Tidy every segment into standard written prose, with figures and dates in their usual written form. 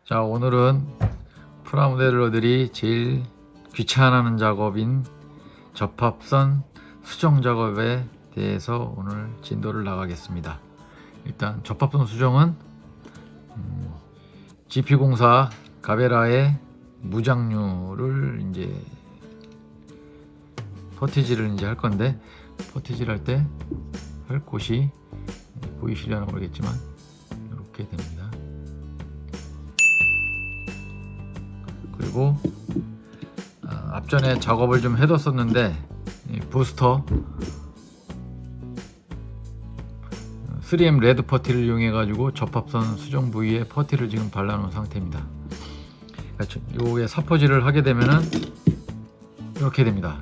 자, 오늘은 프라모델러들이 제일 귀찮아하는 작업인 접합선 수정 작업에 대해서 오늘 진도를 나가겠습니다. 일단 접합선 수정은 GP공사 가베라의 무장류를 이제 퍼티지를 이제 할 건데, 퍼티지를 할 때 할 곳이 보이시려나 모르겠지만 이렇게 됩니다. 그리고 앞전에 작업을 좀 해뒀었는데 부스터 3M 레드 퍼티를 이용해 가지고 접합선 수정 부위에 퍼티를 지금 발라놓은 상태입니다. 요게 사포질을 하게 되면은 이렇게 됩니다.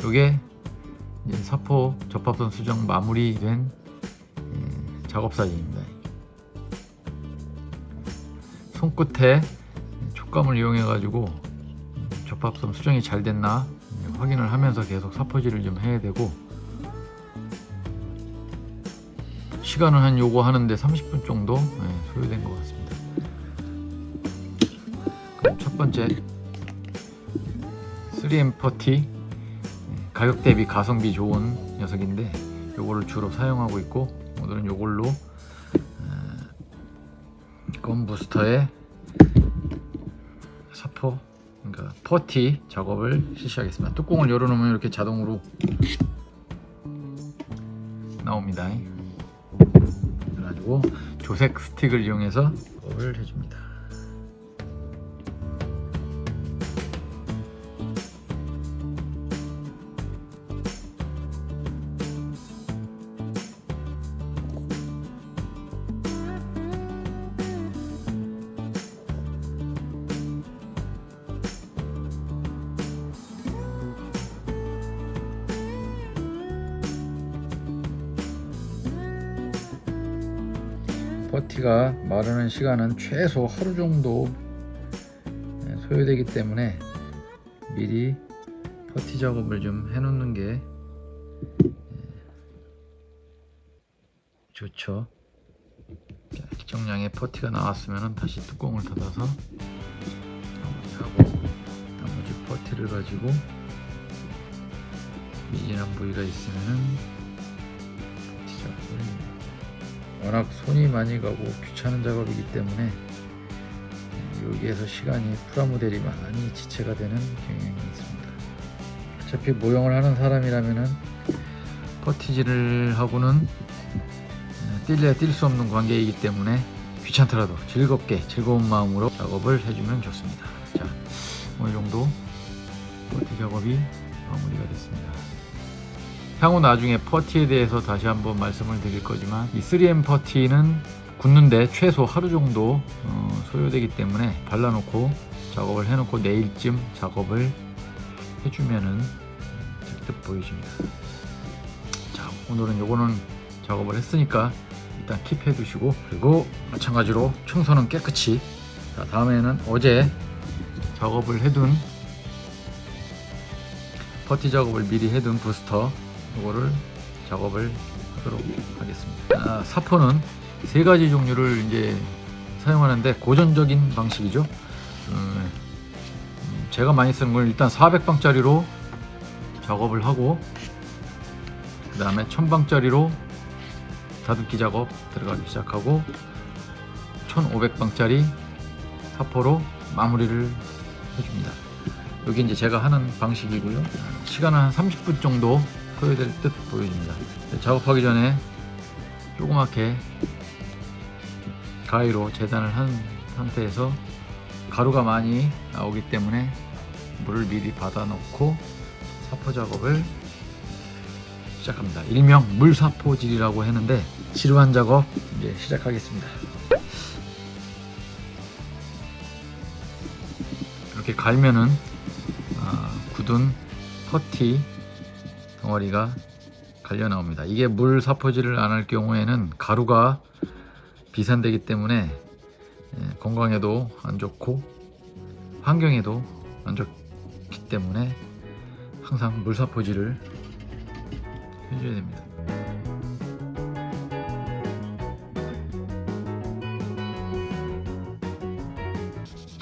요게 사포 접합선 수정 마무리된 작업 사진입니다. 손끝에 촉감을 이용해 가지고 접합선 수정이 잘 됐나 확인을 하면서 계속 사포질을 좀 해야 되고, 시간은 한 요거 하는데 30분 정도 소요된 것 같습니다. 그럼 첫 번째 3M 퍼티, 가격 대비 가성비 좋은 녀석인데 요거를 주로 사용하고 있고, 오늘은 요걸로 검 부스터에 사포, 그러니까 퍼티 작업을 실시하겠습니다. 뚜껑을 열어놓으면 이렇게 자동으로 나옵니다. 그래가지고 조색 스틱을 이용해서 작업을 해줍니다. 퍼티가 마르는 시간은 최소 하루 정도 소요되기 때문에 미리 퍼티 작업을 좀 해놓는 게 좋죠. 자, 일정량의 퍼티가 나왔으면 다시 뚜껑을 닫아서 마무리하고, 나머지 퍼티를 가지고 미진한 부위가 있으면 퍼티 작업을, 워낙 손이 많이 가고 귀찮은 작업이기 때문에 여기에서 시간이 프라모델이 많이 지체가 되는 경향이 있습니다. 어차피 모형을 하는 사람이라면은 퍼티질을 하고는 뛸래야 뛸 수 없는 관계이기 때문에 귀찮더라도 즐겁게 즐거운 마음으로 작업을 해주면 좋습니다. 자, 어느 정도 퍼티 작업이 마무리가 됐습니다. 향후 나중에 퍼티에 대해서 다시 한번 말씀을 드릴 거지만, 이 3M 퍼티는 굳는데 최소 하루 정도 소요되기 때문에 발라놓고 작업을 해놓고 내일쯤 작업을 해주면은 직접 보이십니다. 자, 오늘은 요거는 작업을 했으니까 일단 킵해 두시고, 그리고 마찬가지로 청소는 깨끗이, 자, 다음에는 어제 작업을 해둔 퍼티 작업을 미리 해둔 부스터, 이거를 작업을 하도록 하겠습니다. 사포는 세 가지 종류를 이제 사용하는데 고전적인 방식이죠. 제가 많이 쓰는 걸 일단 400방짜리로 작업을 하고, 그 다음에 1000방짜리로 다듬기 작업 들어가기 시작하고, 1500방짜리 사포로 마무리를 해줍니다. 여기 이제 제가 하는 방식이고요. 시간은 한 30분 정도 소요될 듯 보여집니다. 작업하기 전에 조그맣게 가위로 재단을 한 상태에서 가루가 많이 나오기 때문에 물을 미리 받아 놓고 사포 작업을 시작합니다. 일명 물사포질이라고 했는데 지루한 작업 이제 시작하겠습니다. 이렇게 갈면은 굳은 퍼티 덩어리가 갈려 나옵니다. 이게 물 사포질을 안 할 경우에는 가루가 비산되기 때문에 건강에도 안 좋고 환경에도 안 좋기 때문에 항상 물 사포질을 해줘야 됩니다.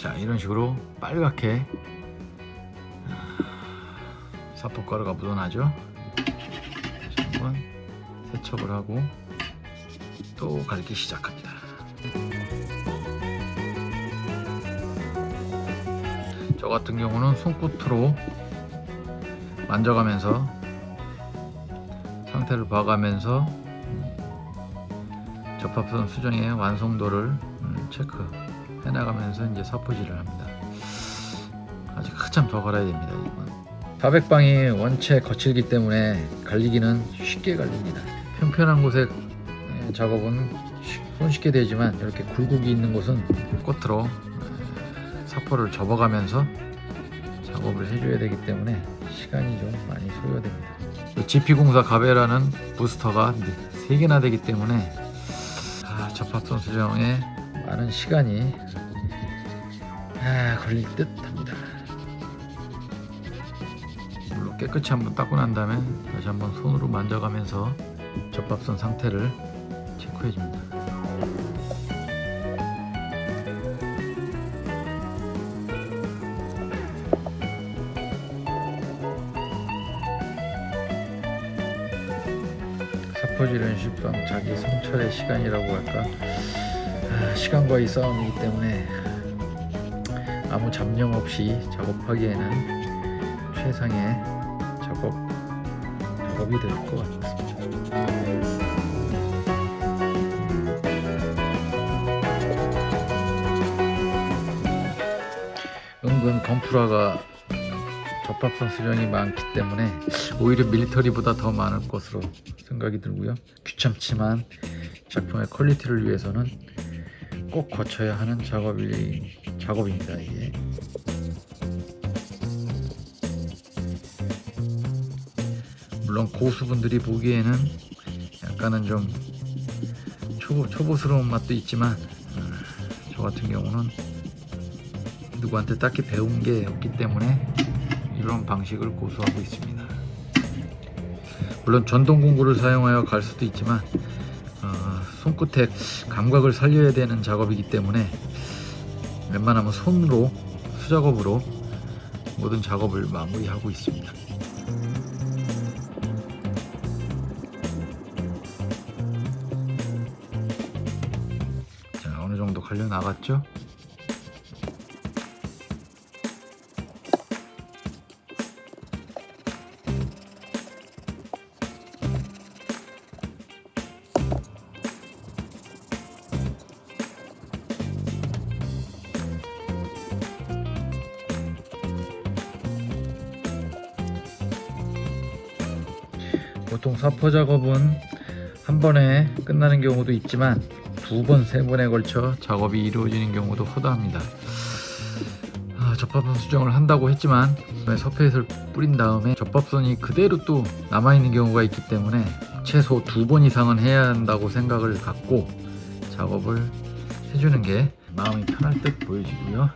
자, 이런 식으로 빨갛게 사포가루가 묻어나죠. 다시 한번 세척을 하고 또 갈기 시작합니다. 저 같은 경우는 손끝으로 만져가면서 상태를 봐가면서 접합선 수정의 완성도를 체크해 나가면서 이제 사포질을 합니다. 아직 한참 더 갈아야 됩니다. 이건 400방이 원체 거칠기 때문에 갈리기는 쉽게 갈립니다. 평평한 곳에 작업은 손쉽게 되지만 이렇게 굴곡이 있는 곳은 끝으로 사포를 접어가면서 작업을 해줘야 되기 때문에 시간이 좀 많이 소요됩니다. GP공사 가베라는 부스터가 3개나 되기 때문에 접합선 수정에 많은 시간이 걸릴 듯 합니다. 물로 깨끗이 한번 닦고 난 다음에 다시 한번 손으로 만져가면서 접합선 상태를 체크해 줍니다. 사포질 연습방 자기 성찰의 시간이라고 할까, 시간과의 싸움이기 때문에 아무 잡념 없이 작업하기에는 최상의 작업이 될 것 같습니다. 은근 건프라가 접합선 수정이 많기 때문에 오히려 밀리터리보다 더 많을 것으로 생각이 들고요. 귀찮지만 작품의 퀄리티를 위해서는 꼭 거쳐야 하는 작업입니다. 이게 물론 고수분들이 보기에는 약간은 좀 초보스러운 맛도 있지만 저 같은 경우는 누구한테 딱히 배운 게 없기 때문에 이런 방식을 고수하고 있습니다. 물론 전동 공구를 사용하여 갈 수도 있지만 손끝의 감각을 살려야 되는 작업이기 때문에 웬만하면 손으로 수작업으로 모든 작업을 마무리하고 있습니다. 자, 어느 정도 갈려 나갔죠? 보통 사포 작업은 한 번에 끝나는 경우도 있지만 2번, 3번에 걸쳐 작업이 이루어지는 경우도 허다합니다. 접합선 수정을 한다고 했지만 서페이스를 뿌린 다음에 접합선이 그대로 또 남아있는 경우가 있기 때문에 최소 2번 이상은 해야 한다고 생각을 갖고 작업을 해주는 게 마음이 편할 듯 보여지고요.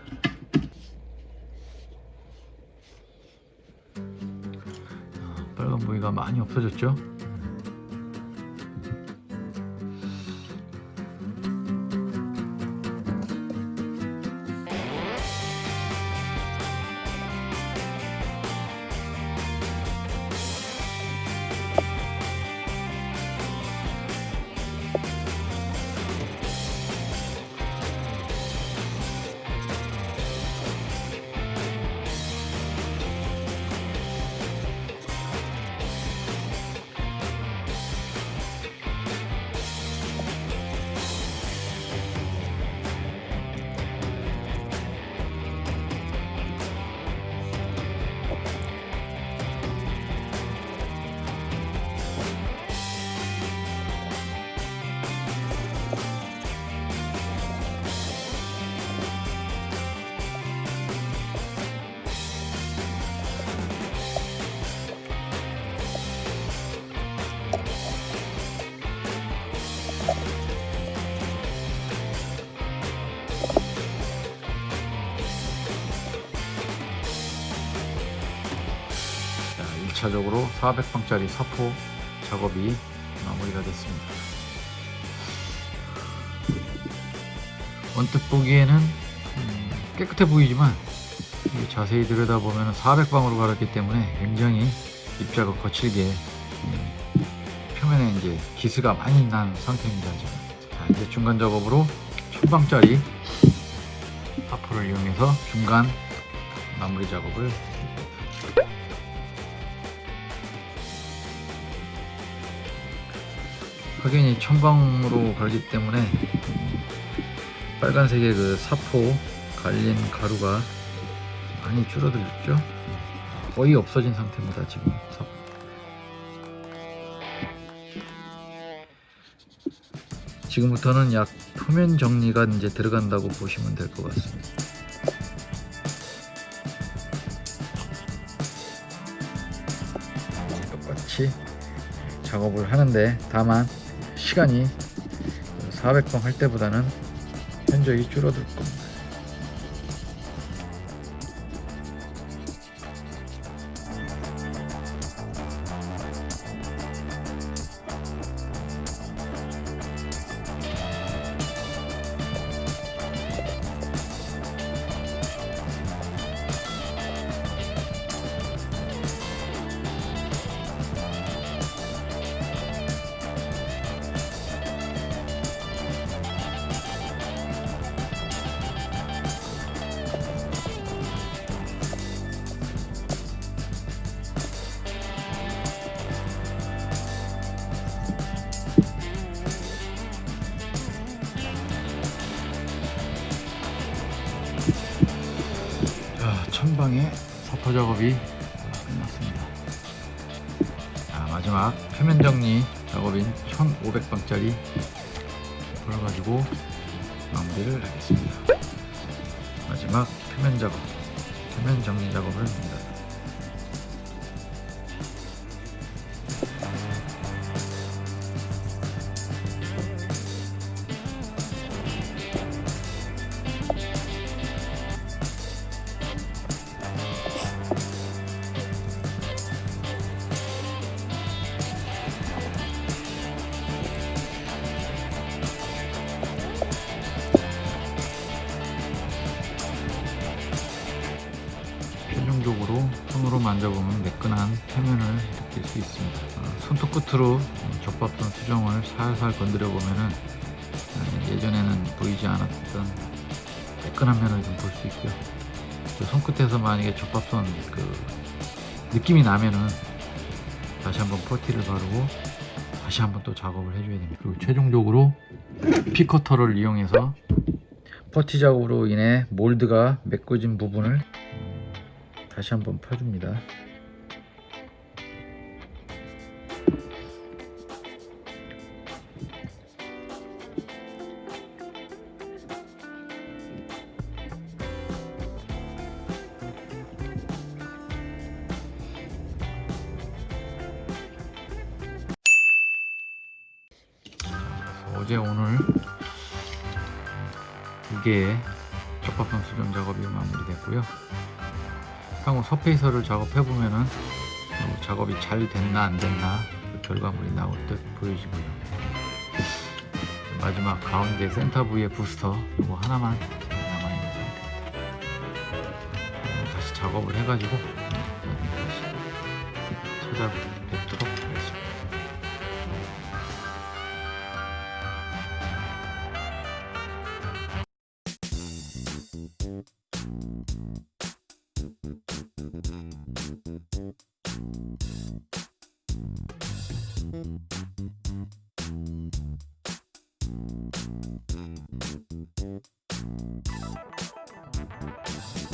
빨간 부위가 많이 없어졌죠? 자, 1차적으로 400방짜리 사포 작업이 마무리가 됐습니다. 언뜻 보기에는 깨끗해 보이지만 이게 자세히 들여다보면 400방으로 갈았기 때문에 굉장히 입자가 거칠게 표면에 이제 기스가 많이 난 상태입니다. 지금. 자, 이제 중간 작업으로 1000방짜리 하프를 이용해서 중간 마무리 작업을 확연히 1000방으로 갈기 때문에 빨간색의 그 사포 갈린 가루가 많이 줄어들었죠. 거의 없어진 상태입니다. 지금 지금부터는 약 표면 정리가 이제 들어간다고 보시면 될 것 같습니다. 똑같이 작업을 하는데 다만 시간이 400번 할 때보다는 현저히 줄어들 겁니다. 천방의 사포 작업이 끝났습니다. 자, 마지막 표면 정리 작업인 1500방짜리 불어가지고 마무리를 하겠습니다. 마지막 표면 작업, 표면 정리 작업을 합니다. 최종적으로 손으로 만져보면 매끈한 표면을 느낄 수 있습니다. 손톱 끝으로 접합선 수정을 살살 건드려 보면은 예전에는 보이지 않았던 매끈한 면을 좀 볼 수 있고요. 손끝에서 만약에 접합선 느낌이 나면은 다시 한번 퍼티를 바르고 다시 한번 또 작업을 해줘야 됩니다. 그리고 최종적으로 피커터를 이용해서 퍼티 작업으로 인해 몰드가 메꿔진 부분을 다시 한번 펴줍니다. 어제 오늘 두 개의 접합선 수정 작업이 마무리됐고요. 향후 서페이서를 작업해 보면은 작업이 잘 됐나 안 됐나 그 결과물이 나올 듯 보여지고요. 마지막 가운데 센터 부위의 부스터 이거 하나만 남아 있는 상태. 다시 작업을 해가지고 다시 찾아뵙도록 하겠습니다.